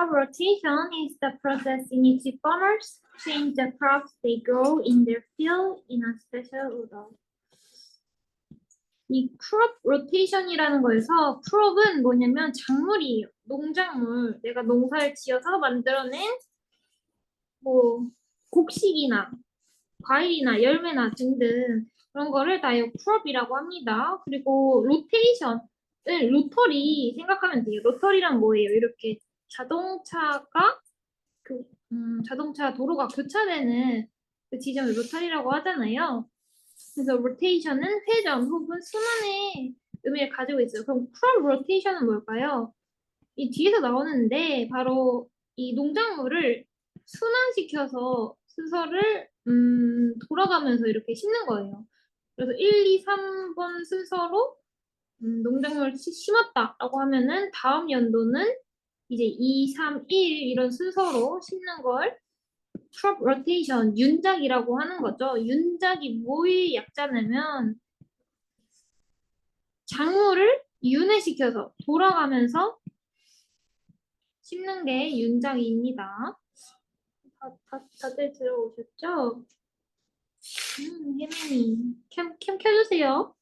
Crop rotation is the process in which farmers change the crops they grow in their field in a special order. 이 crop rotation이라는 거에서 crop은 뭐냐면 작물이에요. 농작물. 내가 농사를 지어서 만들어낸 뭐 곡식이나 과일이나 열매나 등등 그런 거를 다 crop이라고 합니다. 그리고 rotation을 로터리 생각하면 돼요. 로터리란 뭐예요? 이렇게 자동차 도로가 교차되는 그 지점을 로터리라고 하잖아요. 그래서 rotation은 회전 혹은 순환의 의미를 가지고 있어요. 그럼 crop rotation은 뭘까요? 이 뒤에서 나오는데 바로 이 농작물을 순환시켜서 순서를 돌아가면서 이렇게 심는 거예요. 그래서 1, 2, 3번 순서로 농작물을 심었다라고 하면은 다음 연도는 이제 2, 3, 1 이런 순서로 심는 걸 crop rotation, 윤작이라고 하는 거죠. 윤작이 뭐의 약자냐면 작물을 윤회시켜서 돌아가면서 심는 게 윤작입니다. 다들 들어오셨죠? 혜민이 캠 켜주세요.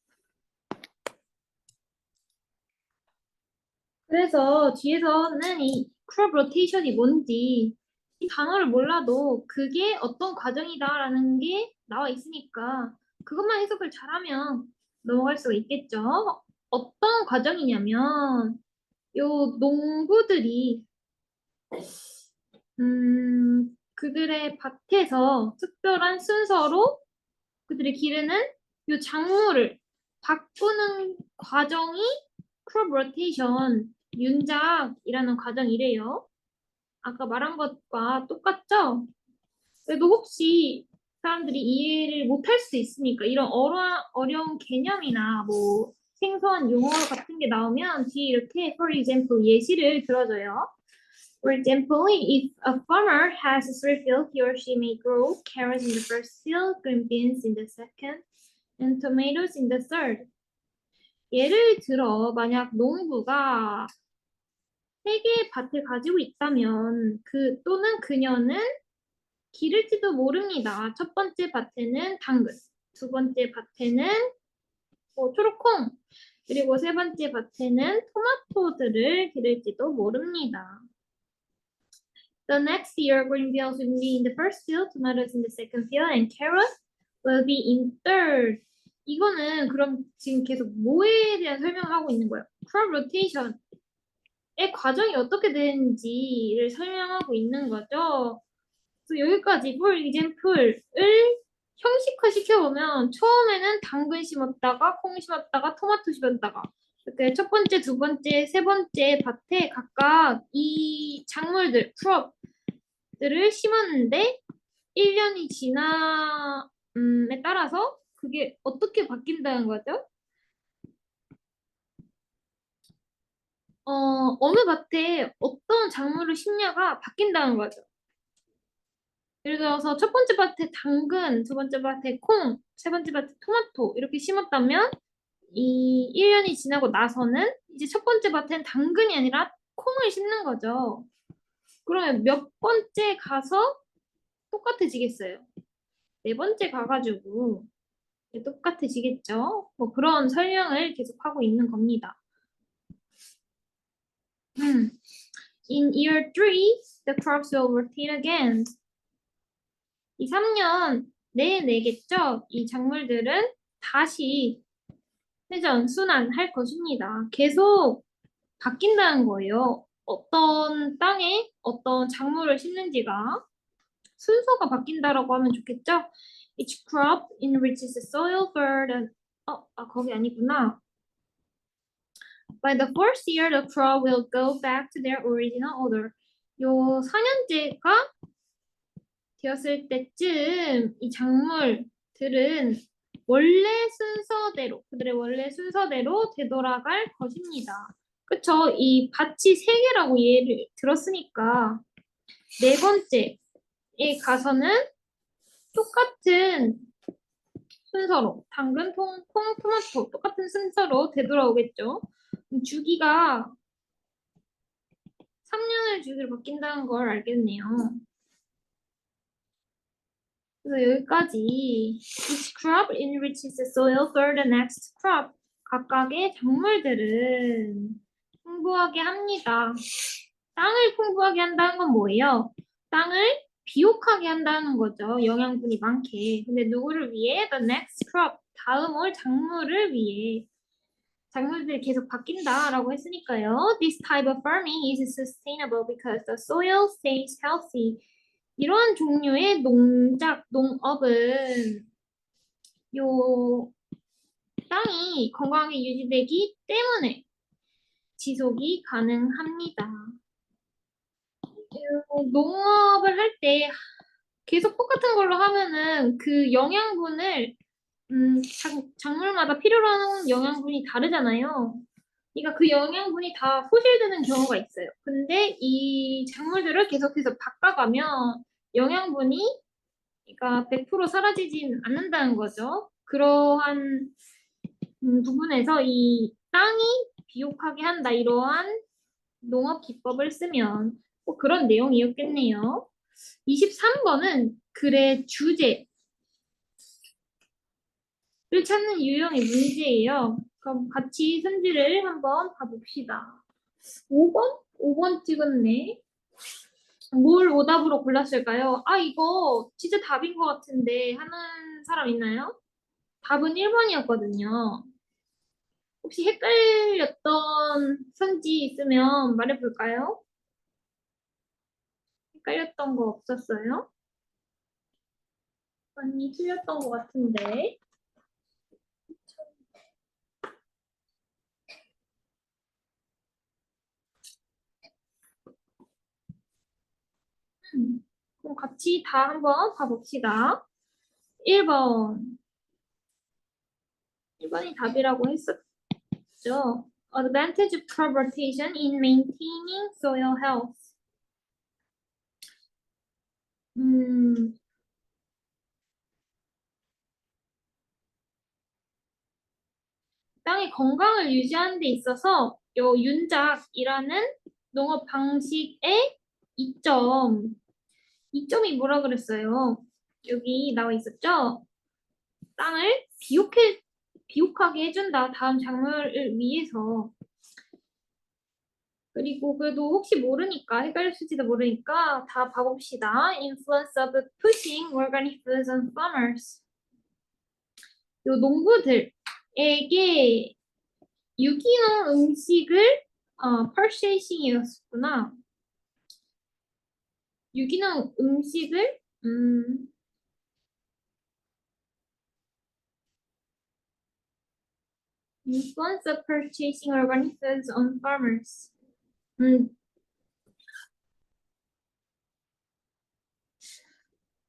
그래서 뒤에서는 이 crop rotation이 뭔지 이 단어를 몰라도 그게 어떤 과정이다라는 게 나와 있으니까 그것만 해석을 잘하면 넘어갈 수가 있겠죠. 어떤 과정이냐면 요 농부들이 그들의 밭에서 특별한 순서로 그들이 기르는 요 작물을 바꾸는 과정이 crop rotation, 윤작이라는 과정이래요. 아까 말한 것과 똑같죠? 그래도 혹시 사람들이 이해를 못할 수 있으니까 이런 어려운 개념이나 뭐 생소한 용어 같은 게 나오면 뒤에 이렇게 for example 예시를 들어줘요. For example, if a farmer has a three field, he or she may grow carrots in the first field, green beans in the second, and tomatoes in the third. 예를 들어 만약 농부가 세 개의 밭을 가지고 있다면 또는 그녀는 기를지도 모릅니다. 첫 번째 밭에는 당근, 두 번째 밭에는 초록콩, 그리고 세 번째 밭에는 토마토들을 기를지도 모릅니다. The next year, green beans will be in the first field, tomatoes in the second field, and carrots will be in third. 이거는 그럼 지금 계속 뭐에 대한 설명을 하고 있는 거예요? crop rotation의 과정이 어떻게 되는지를 설명하고 있는 거죠. 그래서 여기까지 for example을 형식화 시켜보면 처음에는 당근 심었다가 콩 심었다가 토마토 심었다가 이렇게 첫 번째, 두 번째, 세 번째 밭에 각각 이 작물들, crop들을 심었는데 1년이 지남에 따라서 그게 어떻게 바뀐다는 거죠? 어느 밭에 어떤 작물을 심냐가 바뀐다는 거죠. 예를 들어서 첫 번째 밭에 당근, 두 번째 밭에 콩, 세 번째 밭에 토마토 이렇게 심었다면 이 1년이 지나고 나서는 이제 첫 번째 밭엔 당근이 아니라 콩을 심는 거죠. 그러면 몇 번째 가서 똑같아지겠어요? 네 번째 가가지고 똑같아지겠죠? 뭐 그런 설명을 계속하고 있는 겁니다. In year 3, the crops will rotate again. 이 3년 내겠죠? 이 작물들은 다시 회전, 순환할 것입니다. 계속 바뀐다는 거예요. 어떤 땅에 어떤 작물을 심는지가 순서가 바뀐다라고 하면 좋겠죠? Each crop enriches the soil further. 거기 아니구나. By the fourth year, the crop will go back to their original order. 요 4년째가 되었을 때쯤 이 작물들은 그들의 원래 순서대로 되돌아갈 것입니다. 그쵸? 이 밭이 3개라고 예를 들었으니까 네 번째에 가서는 똑같은 순서로 당근, 콩, 토마토 똑같은 순서로 되돌아오겠죠. 주기가 3년을 영향을 주기로 바뀐다는 걸 알겠네요. 그래서 여기까지 each crop enriches the soil for the next crop. 각각의 작물들은 풍부하게 합니다. 땅을 풍부하게 한다는 건 뭐예요? 땅을 비옥하게 한다는 거죠. 영양분이 많게. 근데 누구를 위해? The next crop. 다음 올 작물을 위해. 작물들이 계속 바뀐다라고 했으니까요. This type of farming is sustainable because the soil stays healthy. 이런 종류의 농업은 요 땅이 건강하게 유지되기 때문에 지속이 가능합니다. 농업을 할 때 계속 똑같은 걸로 하면은 그 영양분을 작물마다 필요로 하는 영양분이 다르잖아요. 그러니까 그 영양분이 다 소실되는 경우가 있어요. 근데 이 작물들을 계속해서 바꿔가면 영양분이 그러니까 100% 사라지진 않는다는 거죠. 그러한 부분에서 이 땅이 비옥하게 한다 이러한 농업 기법을 쓰면 뭐 그런 내용이었겠네요. 23번은 글의 주제를 찾는 유형의 문제예요. 그럼 같이 선지를 한번 봐봅시다. 5번? 5번 찍었네. 뭘 오답으로 골랐을까요? 아, 이거 진짜 답인 것 같은데 하는 사람 있나요? 답은 1번이었거든요. 혹시 헷갈렸던 선지 있으면 말해볼까요? 헷갈렸던 거 없었어요? 많이 틀렸던 것 같은데. 그럼 같이 다 한번 봐봅시다. 1번. 1번이 답이라고 했었죠. Advantage of crop rotation in maintaining soil health. 음, 땅의 건강을 유지하는 데 있어서 요 윤작이라는 농업 방식의 이점이 뭐라 그랬어요? 여기 나와 있었죠? 땅을 비옥하게 해준다. 다음 작물을 위해서. 그리고 그래도 혹시 모르니까 헷갈릴지도 모르니까 다 봐봅시다. Influence of pushing organic foods on farmers. 요 농부들에게 유기농 음식을 purchasing이었구나. 유기농 음식을 influence of purchasing organic foods on farmers.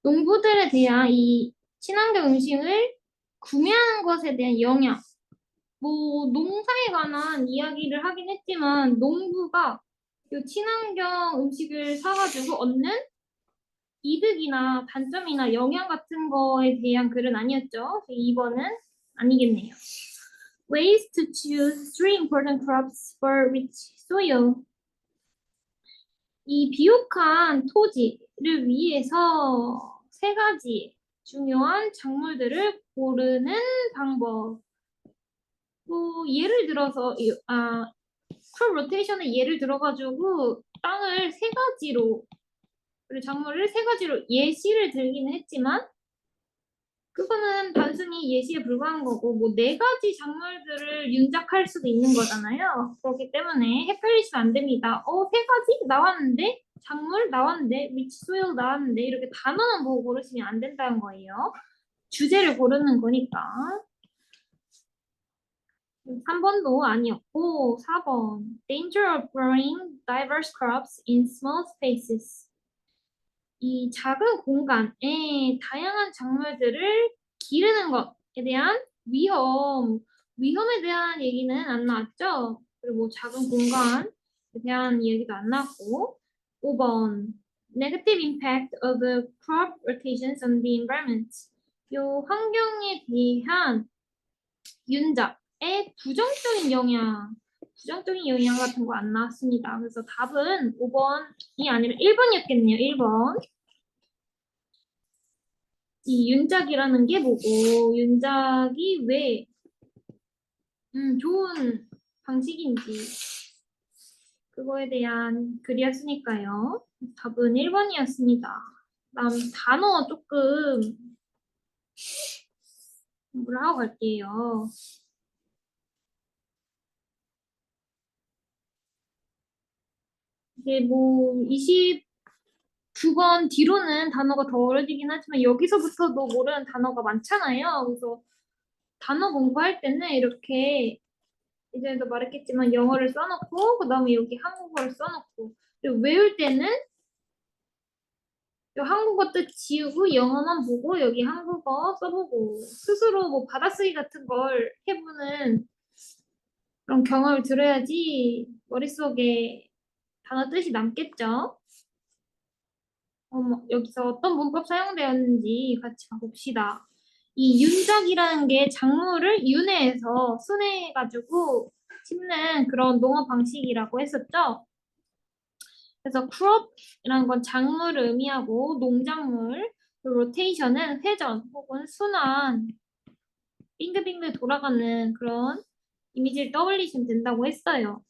농부들에 대한 이 친환경 음식을 구매하는 것에 대한 영향. 뭐 농사에 관한 이야기를 하긴 했지만 농부가 이 친환경 음식을 사가지고 얻는 이득이나 단점이나 영향 같은 거에 대한 글은 아니었죠. 2번은 아니겠네요. Ways to choose three important crops for rich soil. 이 비옥한 토지를 위해서 세 가지 중요한 작물들을 고르는 방법. 뭐 예를 들어서 크롭 로테이션의 예를 들어가지고 땅을 세 가지로 그리고 작물을 세 가지로 예시를 들기는 했지만 그거는 단순히 예시에 불과한 거고 뭐 네 가지 작물들을 윤작할 수도 있는 거잖아요. 그렇기 때문에 헷갈리시면 안 됩니다. 세 가지 나왔는데 작물 나왔는데 위치 소일 나왔는데 이렇게 단어만 보고 고르시면 안 된다는 거예요. 주제를 고르는 거니까. 3번도 아니었고 4번 Danger of growing diverse crops in small spaces. 이 작은 공간에 다양한 작물들을 기르는 것에 대한 위험에 대한 얘기는 안 나왔죠. 그리고 뭐 작은 공간에 대한 이야기도 안 나왔고 5번 Negative impact of the crop rotations on the environment. 요 환경에 대한 윤작의 부정적인 영향. 부정적인 영향 같은 거 안 나왔습니다. 그래서 답은 5번이 아니라 1번이었겠네요. 1번. 이 윤작이라는 게 뭐고, 윤작이 왜 좋은 방식인지 그거에 대한 글이었으니까요. 답은 1번이었습니다. 다음 단어 조금 공부를 하고 갈게요. 이게 뭐 29번 뒤로는 단어가 더 어려지긴 하지만 여기서부터도 모르는 단어가 많잖아요. 그래서 단어 공부할 때는 이렇게 이전에도 말했겠지만 영어를 써놓고 그다음에 여기 한국어를 써놓고 그리고 외울 때는 요 한국어 뜻 지우고 영어만 보고 여기 한국어 써보고 스스로 뭐 받아쓰기 같은 걸 해보는 그런 경험을 들어야지 머릿속에 단어 뜻이 남겠죠. 여기서 어떤 문법 사용되었는지 같이 가봅시다. 이 윤작이라는 게 작물을 윤회해서 순회해가지고 심는 그런 농업 방식이라고 했었죠. 그래서 crop이라는 건 작물을 의미하고 농작물, 로테이션은 회전 혹은 순환, 빙글빙글 돌아가는 그런 이미지를 떠올리시면 된다고 했어요.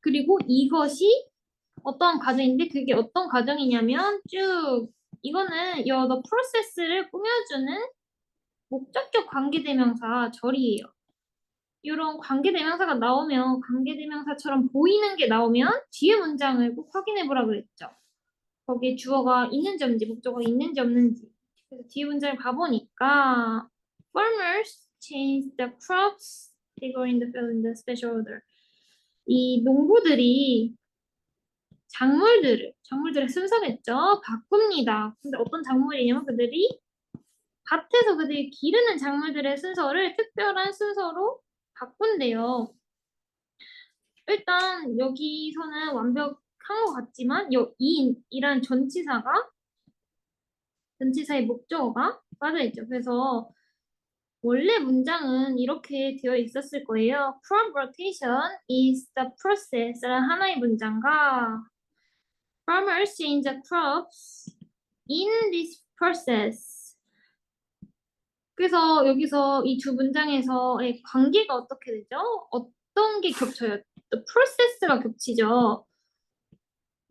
그리고 이것이 어떤 과정인데 그게 어떤 과정이냐면 쭉 이거는 the process를 꾸며주는 목적격 관계대명사 절이에요. 이런 관계대명사가 나오면 관계대명사처럼 보이는 게 나오면 뒤에 문장을 꼭 확인해 보라 그랬죠. 거기에 주어가 있는지 없는지 목적어가 있는지 없는지. 그래서 뒤에 문장을 봐보니까 farmers change the crops they grow in the field in the special order. 이 농부들이 작물들의 순서겠죠. 바꿉니다. 근데 어떤 작물이냐면 그들이 밭에서 그들이 기르는 작물들의 순서를 특별한 순서로 바꾼대요. 일단 여기서는 완벽한 것 같지만 이란 전치사의 목적어가 빠져있죠. 그래서 원래 문장은 이렇게 되어 있었을 거예요. Crop rotation is the process라는 하나의 문장과 Farmers change the crops in this process. 그래서 여기서 이 두 문장에서의 관계가 어떻게 되죠? 어떤 게 겹쳐요? The process가 겹치죠.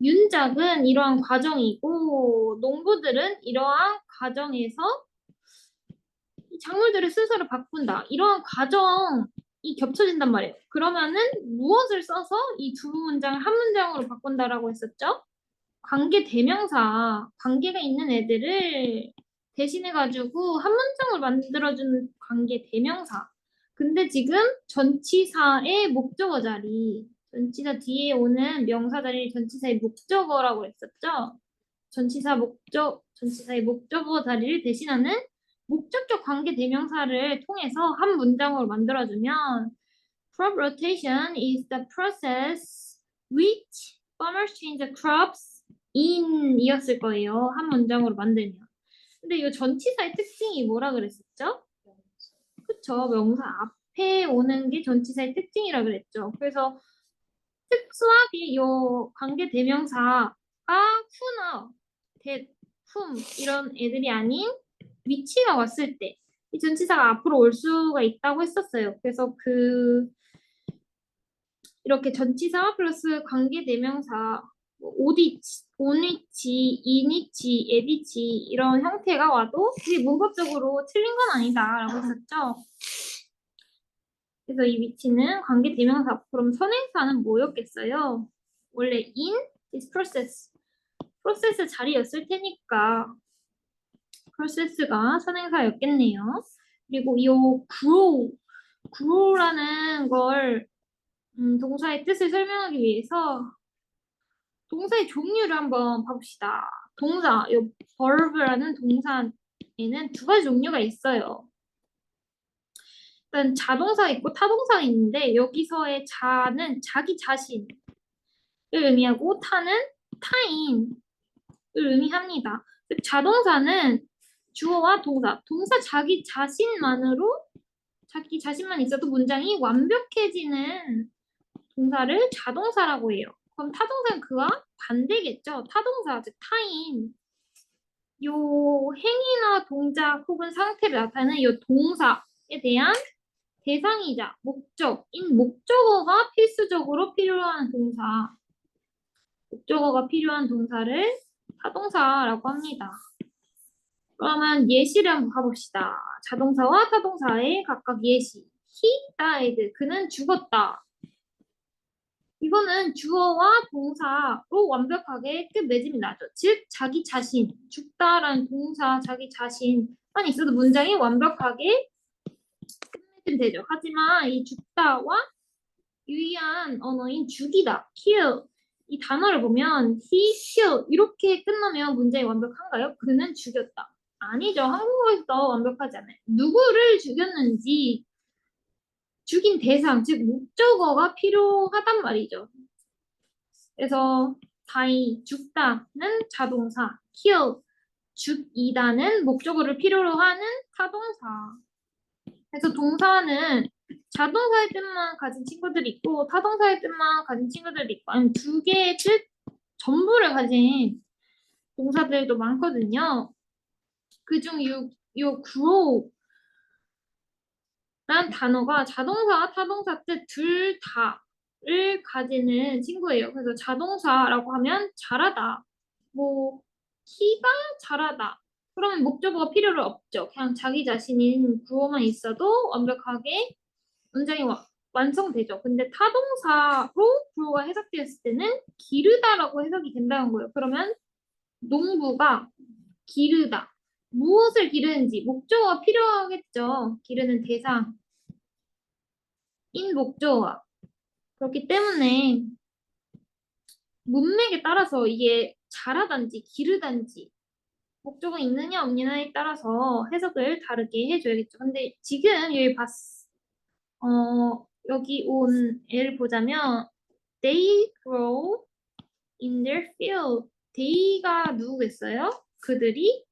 윤작은 이러한 과정이고 농부들은 이러한 과정에서 이 작물들의 순서를 바꾼다. 이러한 과정이 겹쳐진단 말이에요. 그러면은 무엇을 써서 이 두 문장을 한 문장으로 바꾼다라고 했었죠? 관계 대명사, 관계가 있는 애들을 대신해가지고 한 문장을 만들어주는 관계 대명사. 근데 지금 전치사의 목적어 자리, 전치사 뒤에 오는 명사 자리를 전치사의 목적어라고 했었죠. 전치사의 목적어 자리를 대신하는 목적격 관계 대명사를 통해서 한 문장으로 만들어주면 crop rotation is the process which farmers change the crops in이었을 거예요. 한 문장으로 만들면. 근데 이 전치사의 특징이 뭐라 그랬었죠? 그쵸. 명사 앞에 오는 게 전치사의 특징이라 그랬죠. 그래서 특수하게 이 관계 대명사가 후나 that, whom 이런 애들이 아닌 위치가 왔을 때 이 전치사가 앞으로 올 수가 있다고 했었어요. 그래서 이렇게 전치사 플러스 관계 대명사 오디치, 온위치, 인위치, 에디치 이런 형태가 와도 그게 문법적으로 틀린 건 아니다라고 했었죠. 그래서 이 위치는 관계 대명사. 그럼 선행사는 뭐였겠어요? 원래 in this process, 프로세스 자리였을 테니까 프로세스가 선행사였겠네요. 그리고 이 grow라는 걸 동사의 뜻을 설명하기 위해서 동사의 종류를 한번 봐봅시다. 이 verb라는 동사에는 두 가지 종류가 있어요. 일단 자동사가 있고 타동사가 있는데 여기서의 자는 자기 자신을 의미하고 타는 타인을 의미합니다. 자동사는 주어와 동사 자기 자신만으로 자기 자신만 있어도 문장이 완벽해지는 동사를 자동사라고 해요. 그럼 타동사는 그와 반대겠죠. 타동사, 즉 타인. 요 행위나 동작 혹은 상태를 나타내는 요 동사에 대한 대상이자 목적인 목적어가 필수적으로 필요한 동사. 목적어가 필요한 동사를 타동사라고 합니다. 그러면 예시를 한번 봐봅시다. 자동사와 타동사의 각각 예시. He died. 그는 죽었다. 이거는 주어와 동사로 완벽하게 끝맺음이 나죠. 즉, 자기 자신, 죽다라는 동사, 자기 자신만 있어도 문장이 완벽하게 끝맺음 되죠. 하지만 이 죽다와 유의한 언어인 죽이다, kill. 이 단어를 보면 he killed 이렇게 끝나면 문장이 완벽한가요? 그는 죽였다. 아니죠. 한국어에서 완벽하지 않아요. 누구를 죽였는지 죽인 대상, 즉 목적어가 필요하단 말이죠. 그래서 die, 죽다는 자동사, kill, 죽이다는 목적어를 필요로 하는 타동사. 그래서 동사는 자동사의 뜻만 가진 친구들이 있고 타동사의 뜻만 가진 친구들이 있고 아니면 두 개의 뜻 전부를 가진 동사들도 많거든요. 그중 요 grow 라는 단어가 자동사와 타동사 뜻 둘 다를 가지는 친구예요. 그래서 자동사라고 하면 잘하다. 뭐 키가 잘하다. 그러면 목적어가 필요로 없죠. 그냥 자기 자신인 구어만 있어도 완벽하게 문장이 완성되죠. 근데 타동사로 구어가 해석되었을 때는 기르다라고 해석이 된다는 거예요. 그러면 농부가 기르다. 무엇을 기르는지 목적어가 필요하겠죠. 기르는 대상. 인 목적어가. 그렇기 때문에 문맥에 따라서 이게 잘하단지 기르단지 목적어 있느냐 없느냐에 따라서 해석을 다르게 해줘야겠죠. 근데 지금 여기 온 애를 보자면 they grow in their field. they가 누구겠어요? 그들이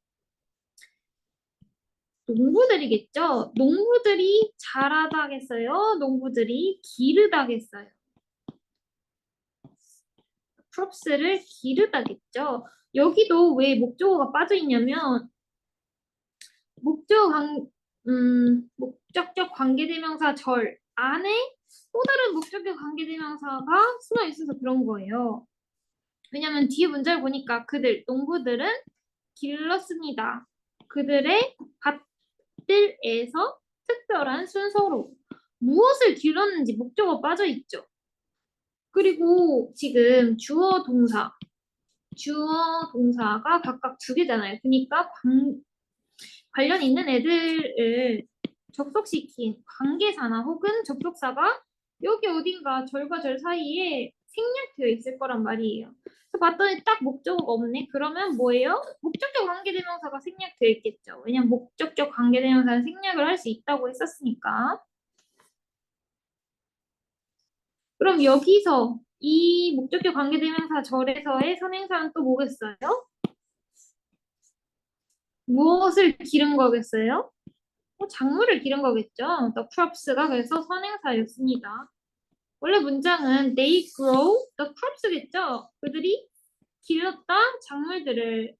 농부들이겠죠. 농부들이 잘하다겠어요? 농부들이 기르다겠어요? crops를 기르다겠죠. 여기도 왜 목적어가 빠져 있냐면 목적격 관계대명사 절 안에 또 다른 목적격 관계대명사가 숨어 있어서 그런 거예요. 왜냐면 뒤에 문장을 보니까 그들 농부들은 길렀습니다. 그들의 밭들에서 특별한 순서로 무엇을 길렀는지 목적어 빠져 있죠. 그리고 지금 주어 동사가 각각 두 개잖아요. 그러니까 관련 있는 애들을 접속시킨 관계사나 혹은 접속사가 여기 어딘가 절과 절 사이에 생략되어 있을 거란 말이에요. 그래서 봤더니 딱 목적어가 없네. 그러면 뭐예요? 목적격 관계대명사가 생략되어 있겠죠. 왜냐면 목적격 관계대명사는 생략을 할 수 있다고 했었으니까. 그럼 여기서 이 목적격 관계대명사 절에서의 선행사는 또 뭐겠어요? 무엇을 기른 거겠어요? 작물을 기른 거겠죠. The crops가 그래서 선행사였습니다. 원래 문장은 they grow the crops겠죠. 그들이 길렀다 작물들을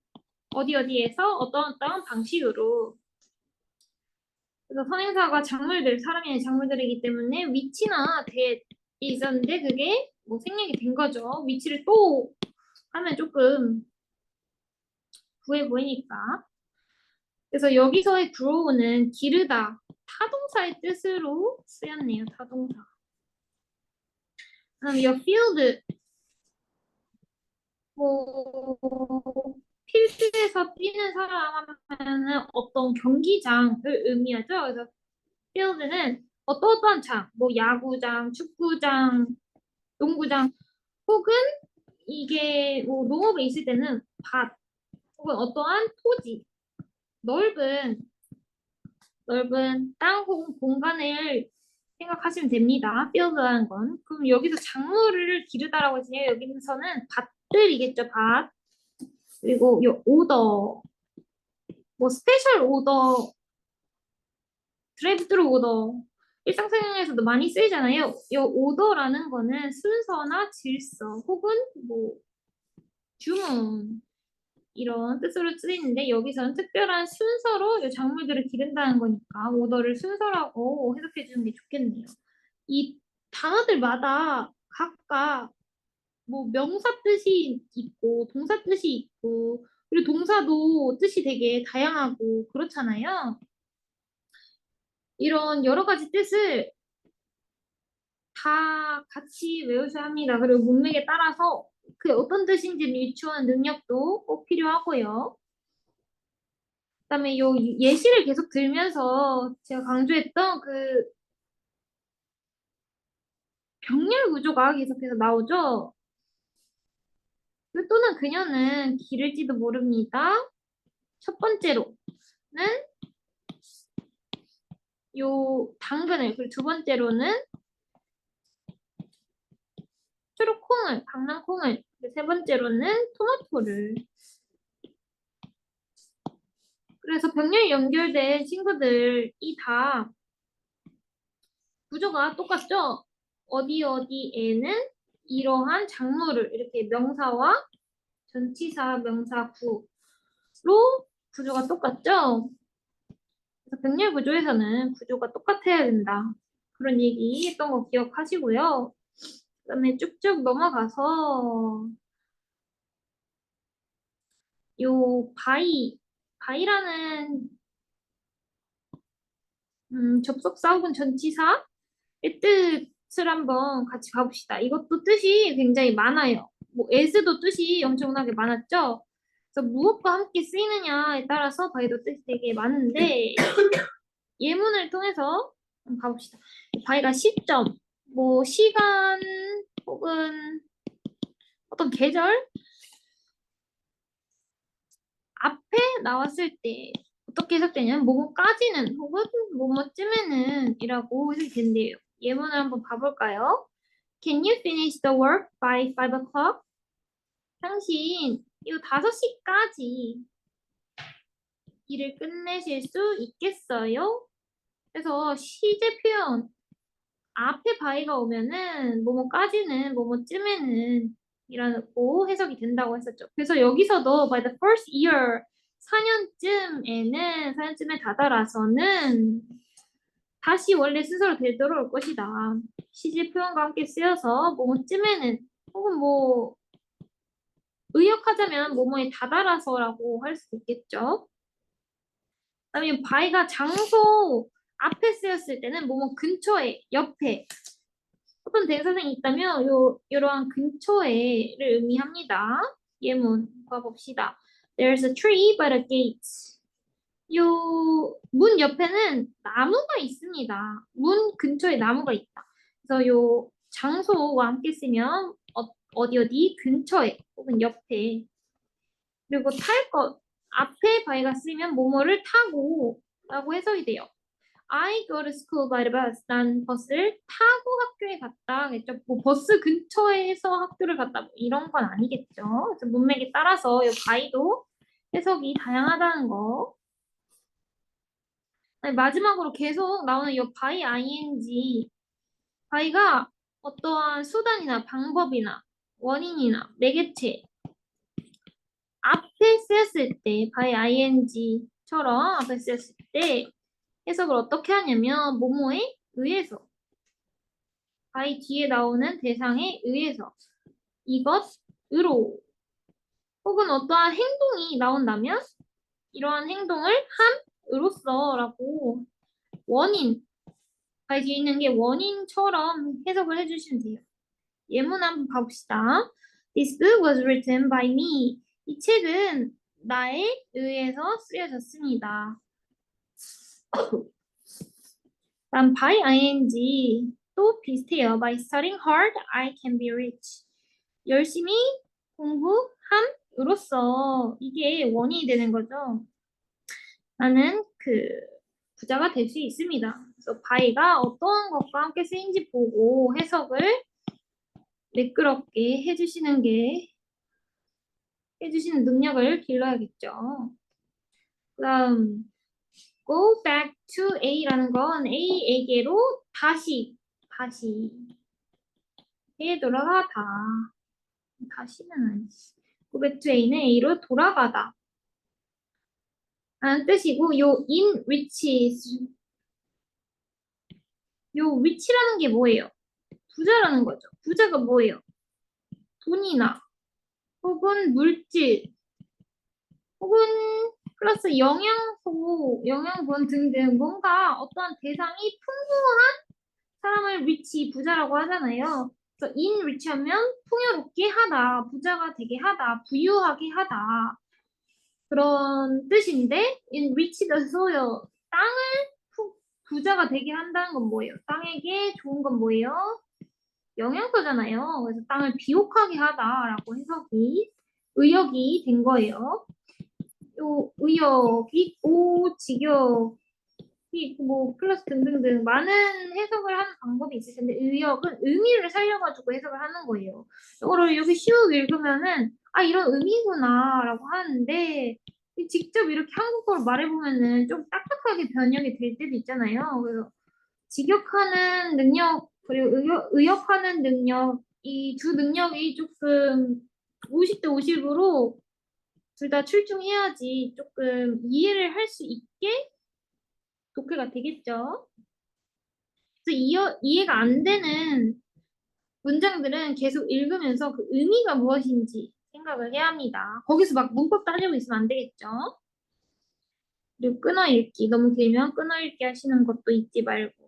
어디에서 어떤 방식으로. 그래서 선행사가 작물들, 사람이 아닌 작물들이기 때문에 위치나 대에 있었는데 그게 뭐 생략이 된 거죠. 위치를 또 하면 조금 부해 보이니까. 그래서 여기서의 grow는 기르다, 타동사의 뜻으로 쓰였네요. 타동사. 그럼 your field, 뭐 필드에서 뛰는 사람 하면은 어떤 경기장을 의미하죠. 그래서 field는 어떠한 장, 뭐 야구장, 축구장, 농구장, 혹은 이게 뭐 농업에 있을 때는 밭, 혹은 어떠한 토지, 넓은 땅 혹은 공간을 생각하시면 됩니다. field라는 건. 그럼 여기서 작물을 기르다라고 했으니까 여기서는 밭들이겠죠. 밭. 그리고 이 오더, 뭐 스페셜 오더, 드라이브 스루 오더, 일상생활에서도 많이 쓰이잖아요. 이 오더라는 거는 순서나 질서 혹은 뭐 주문 이런 뜻으로 쓰이는데 여기서는 특별한 순서로 이 작물들을 기른다는 거니까 오더를 순서라고 해석해 주는 게 좋겠네요. 이 단어들마다 각각 뭐 명사 뜻이 있고 동사 뜻이 있고 그리고 동사도 뜻이 되게 다양하고 그렇잖아요. 이런 여러 가지 뜻을 다 같이 외우셔야 합니다. 그리고 문맥에 따라서 그 어떤 뜻인지를 유추하는 능력도 꼭 필요하고요. 그다음에 요 예시를 계속 들면서 제가 강조했던 그 병렬 구조가 계속해서 나오죠. 그 또는 그녀는 기를지도 모릅니다. 첫 번째로는 요 당근을 그리고 두 번째로는 초록콩을 강낭콩을 그리고 세 번째로는 토마토를 그래서 병렬 연결된 친구들이 다 구조가 똑같죠? 어디 어디에는 이러한 작물을 이렇게 명사와 전치사 명사 구로 구조가 똑같죠? 그래서 병렬 구조에서는 구조가 똑같아야 된다. 그런 얘기 했던 거 기억하시고요. 그다음에 쭉쭉 넘어가서 요 바이라는 접속사 혹은 전치사의 뜻을 한번 같이 봐봅시다. 이것도 뜻이 굉장히 많아요. 뭐 as도 뜻이 엄청나게 많았죠. 그래서 무엇과 함께 쓰이느냐에 따라서 바이도 뜻이 되게 많은데 예문을 통해서 한번 봐봅시다. 바이가 시점, 뭐 시간 혹은 어떤 계절 앞에 나왔을 때 어떻게 해석되냐면 뭐뭐까지는 혹은 뭐뭐쯤에는 이라고 해석이 된대요. 예문을 한번 봐볼까요? Can you finish the work by 5 o'clock? 당신 이거 5시까지 일을 끝내실 수 있겠어요? 그래서 시제 표현 앞에 바이가 오면은 뭐뭐까지는 뭐뭐쯤에는 이라고 해석이 된다고 했었죠. 그래서 여기서도 by the first year 4년쯤에 다다라서는 다시 원래 순서로 되돌아올 것이다. 시제 표현과 함께 쓰여서 뭐뭐쯤에는 혹은 뭐 의역하자면 뭐뭐에 다다라서라고 할 수도 있겠죠. 그다음에 by가 장소 앞에 쓰였을 때는 뭐뭐 근처에, 옆에 어떤 대사성이 있다면 이러한 근처에를 의미합니다. 예문 봐봅시다. There's a tree by the gates. 요 문 옆에는 나무가 있습니다. 문 근처에 나무가 있다. 그래서 요 장소와 함께 쓰면 어디 어디 근처에 혹은 옆에 그리고 탈 것 앞에 바이가 쓰이면 뭐뭐를 타고 라고 해석이 돼요. I go to school by the bus. 난 버스를 타고 학교에 갔다겠죠. 뭐 버스 근처에서 학교를 갔다 뭐 이런 건 아니겠죠. 그래서 문맥에 따라서 이 by도 해석이 다양하다는 거. 아니, 마지막으로 계속 나오는 이 by ing. by가 어떠한 수단이나 방법이나 원인이나 매개체 앞에 쓰였을 때 by ing처럼 앞에 쓰였을 때 해석을 어떻게 하냐면 뭐뭐에 의해서 by 뒤에 나오는 대상에 의해서 이것으로 혹은 어떠한 행동이 나온다면 이러한 행동을 함으로써라고 원인 by 뒤에 있는 게 원인처럼 해석을 해주시면 돼요. 예문 한번 봐봅시다. This book was written by me. 이 책은 나에 의해서 쓰여졌습니다. 다음 by ing 또 비슷해요. By studying hard, I can be rich. 열심히 공부함으로써 이게 원인이 되는 거죠. 나는 그 부자가 될 수 있습니다. 그래서 by가 어떠한 것과 함께 쓰인지 보고 해석을 매끄럽게 해주시는 능력을 길러야겠죠. 그다음 go back to A라는 건 A에게로 다시 돌아가다. 다시는 아니지. Go back to A는 A로 돌아가다 라는 뜻이고, 요 in riches, 요 rich라는 게 뭐예요? 부자라는 거죠. 부자가 뭐예요? 돈이나 혹은 물질 혹은 플러스 영양소, 영양분 등등 뭔가 어떠한 대상이 풍부한 사람을 rich, 부자라고 하잖아요. 그래서 in rich 하면 풍요롭게 하다, 부자가 되게 하다, 부유하게 하다 그런 뜻인데 in rich the soil, 땅을 부자가 되게 한다는 건 뭐예요? 땅에게 좋은 건 뭐예요? 영양소잖아요. 그래서 땅을 비옥하게 하다라고 의역이 된 거예요. 요 의역이 오직역이 뭐 플러스 등등등 많은 해석을 하는 방법이 있을 텐데 의역은 의미를 살려가지고 해석을 하는 거예요. 이거를 여기 슉 읽으면은 아 이런 의미구나라고 하는데 직접 이렇게 한국어로 말해보면은 좀 딱딱하게 변형이 될 때도 있잖아요. 그래서 직역하는 능력 그리고 의역하는 능력 이 두 능력이 조금 50대 50으로 둘 다 출중해야지 조금 이해를 할 수 있게 독해가 되겠죠. 그래서 이해가 안 되는 문장들은 계속 읽으면서 그 의미가 무엇인지 생각을 해야 합니다. 거기서 막 문법 따지고 있으면 안 되겠죠. 그리고 끊어 읽기 너무 길면 끊어 읽기 하시는 것도 잊지 말고.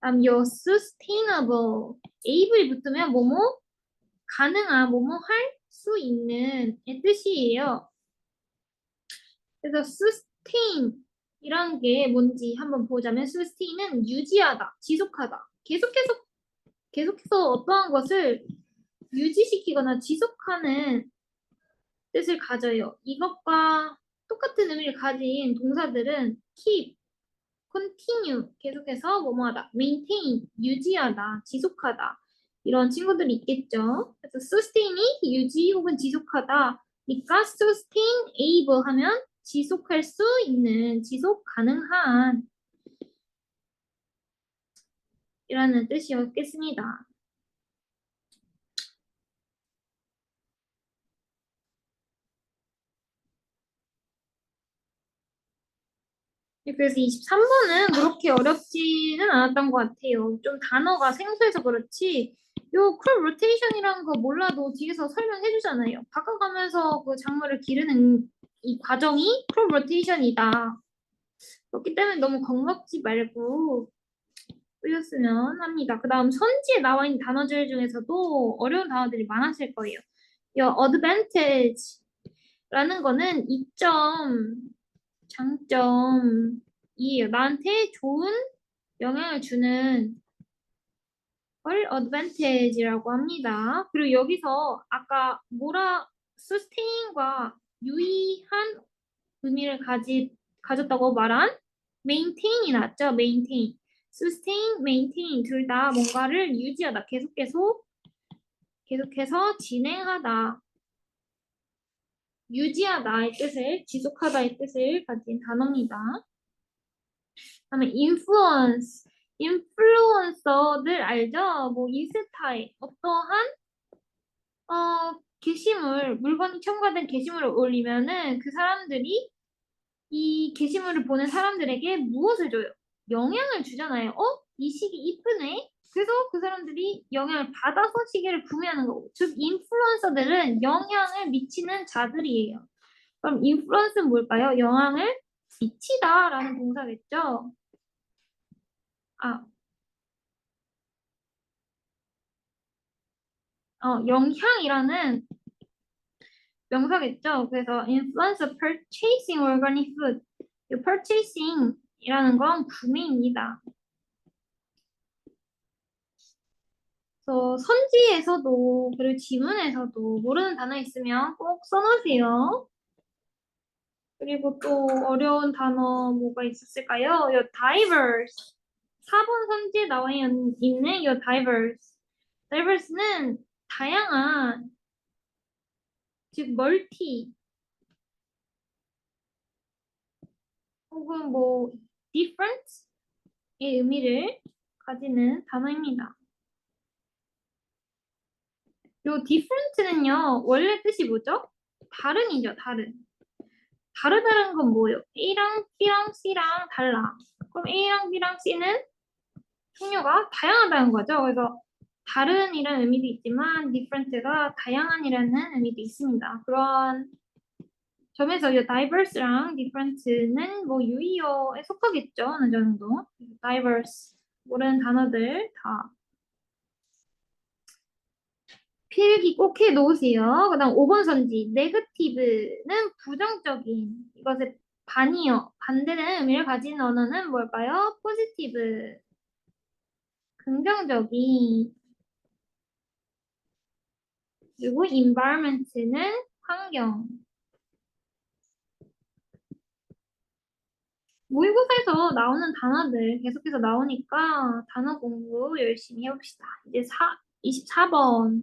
다음 your sustainable able이 붙으면 뭐뭐 가능한 뭐뭐 할 수 있는 의 뜻이에요. 그래서 sustain 이란 게 뭔지 한번 보자면 sustain은 유지하다, 지속하다. 계속해서 어떠한 것을 유지시키거나 지속하는 뜻을 가져요. 이것과 똑같은 의미를 가진 동사들은 keep, continue, 계속해서 뭐뭐하다, maintain, 유지하다, 지속하다 이런 친구들이 있겠죠. 그래서 sustain이 유지 혹은 지속하다. 그러니까 sustain able 하면 지속할 수 있는, 지속 가능한 이라는 뜻이었겠습니다. 그래서 23번은 그렇게 어렵지는 않았던 것 같아요. 좀 단어가 생소해서 그렇지. 요 crop rotation이라는 거 몰라도 뒤에서 설명해 주잖아요. 바꿔가면서 그 작물을 기르는 이 과정이 crop rotation이다. 그렇기 때문에 너무 겁먹지 말고 쓰셨으면 합니다. 그 다음 선지에 나와 있는 단어들 중에서도 어려운 단어들이 많았을 거예요. 요 advantage라는 거는 이점, 장점이에요. 나한테 좋은 영향을 주는 걸 advantage라고 합니다. 그리고 여기서 아까 sustain과 유의한 의미를 가졌다고 말한 maintain이 났죠. maintain. sustain, maintain 둘 다 뭔가를 유지하다, 계속해서 진행하다, 유지하다의 뜻을, 지속하다의 뜻을 가진 단어입니다. 다음에 influence. 인플루언서들 알죠? 뭐 인스타에 어떠한 게시물, 물건이 첨가된 게시물을 올리면은 그 사람들이 이 게시물을 보는 사람들에게 무엇을 줘요? 영향을 주잖아요. 이 시계 이쁘네? 그래서 그 사람들이 영향을 받아서 시계를 구매하는 거고. 즉, 인플루언서들은 영향을 미치는 자들이에요. 그럼 인플루언스는 뭘까요? 영향을 미치다라는 동사겠죠? 아, 영향이라는 명사겠죠? 그래서 influence purchasing organic food. 이 purchasing이라는 건 구매입니다. 그래서 선지에서도 그리고 지문에서도 모르는 단어 있으면 꼭 써놓으세요. 그리고 또 어려운 단어 뭐가 있었을까요? 요 diverse. 4번 선지에 나와 있는 요 diverse. diverse는 다양한, 즉 멀티 혹은 뭐 different 의미를 가지는 단어입니다. 요 different는요, 원래 뜻이 뭐죠? 다른이죠, 다른. 다르다는 건 뭐예요? A랑 B랑 C랑 달라. 그럼 A랑 B랑 C는 종류가 다양하다는 거죠. 그래서 다른이라는 의미도 있지만 different가 다양한이라는 의미도 있습니다. 그런 점에서 이 diverse랑 different는 뭐 유의어에 속하겠죠. 어느 정도. diverse 모르는 단어들 다 필기 꼭 해 놓으세요. 그다음 5번 선지 negative는 부정적인 이것의 반이요. 반대되는 의미를 가진 언어는 뭘까요? positive 긍정적인 그리고 environment는 환경. 모의고사에서 나오는 단어들 계속해서 나오니까 단어 공부 열심히 해봅시다. 이제 24번.